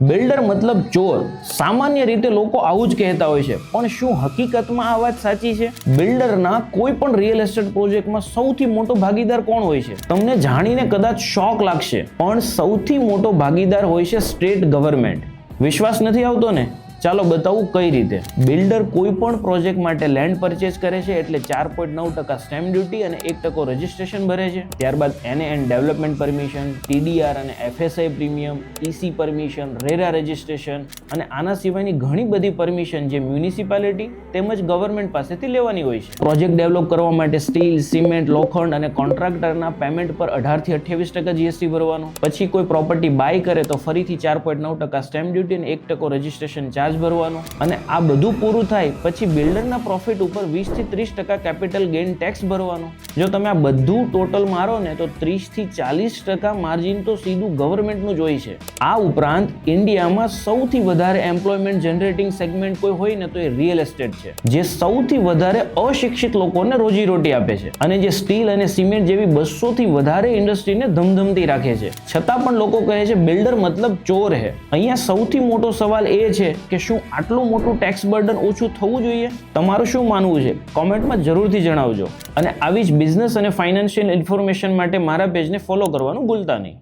Builder મતલબ ચોર. સામાન્ય રીતે લોકો આવું જ કહેતા હોય છે, પણ શું હકીકતમાં આ વાત સાચી છે? બિલ્ડરના કોઈ પણ રિયલ એસ્ટેટ પ્રોજેક્ટમાં સૌથી મોટો ભાગીદાર કોણ હોય છે? તમને જાણીને કદાચ શોક લાગશે, પણ સૌથી મોટો ભાગીદાર હોય છે સ્ટેટ ગવર્મેન્ટ. વિશ્વાસ નથી આવતો ને? ચાલો બતાવું કઈ રીતે. બિલ્ડર કોઈ પણ પ્રોજેક્ટ માટે લેન્ડ પરચેસ કરે છે એટલે 4.9% સ્ટેમ્પ ડ્યુટી અને 1% રજિસ્ટ્રેશન ભરે છે. ત્યારબાદ NAN ડેવલપમેન્ટ પરમિશન, TDR અને FSI premium, EC permission, RERA registration અને આના સિવાયની ઘણી બધી પરમિશન જે મ્યુનિસિપાલિટી તેમજ ગવર્મેન્ટ પાસેથી લેવાની હોય છે. પ્રોજેક્ટ ડેવલપ કરવા માટે સ્ટીલ, સિમેન્ટ, લોખંડ અને કોન્ટ્રાક્ટરના પેમેન્ટ પર 18 થી 28% GST ભરવાનું. પછી કોઈ પ્રોપર્ટી બાય કરે તો ફરીથી 4.9% સ્ટેમ્પ ડ્યુટી અને 1% રજિસ્ટ્રેશન ચાર્જ ભરવાનું. અને આ બધું પૂરું થાય પછી બિલ્ડરના પ્રોફિટ ઉપર 20 થી 30% કેપિટલ ગેઇન ટેક્સ ભરવાનો. જો તમે આ બધું ટોટલ મારો ને તો 30 થી 40% માર્જિન તો સીધું ગવર્મેન્ટનું જ હોય છે. આ ઉપરાંત ઇન્ડિયામાં સૌથી વધારે એમ્પ્લોયમેન્ટ જનરેટિંગ સેગમેન્ટ કોઈ હોય ને તો એ રિયલ એસ્ટેટ છે, જે સૌથી વધારે અશિક્ષિત લોકોને રોજીરોટી આપે છે અને જે સ્ટીલ અને સિમેન્ટ જેવી 200 થી વધારે ઇન્ડસ્ટ્રીને ધમધમતી રાખે છે. છતાં પણ લોકો કહે છે બિલ્ડર મતલબ ચોર હે. અહીંયા સૌથી મોટો સવાલ એ છે કે શું આટલું મોટું ટેક્સ બર્ડન ઓછું થવું જોઈએ? તમારું શું માનવું છે? કોમેન્ટમાં જરૂરથી જણાવજો. અને આવી જ બિઝનેસ અને ફાઇનાન્શિયલ ઇન્ફોર્મેશન માટે મારા પેજને ફોલો કરવાનું ભૂલતા નહીં.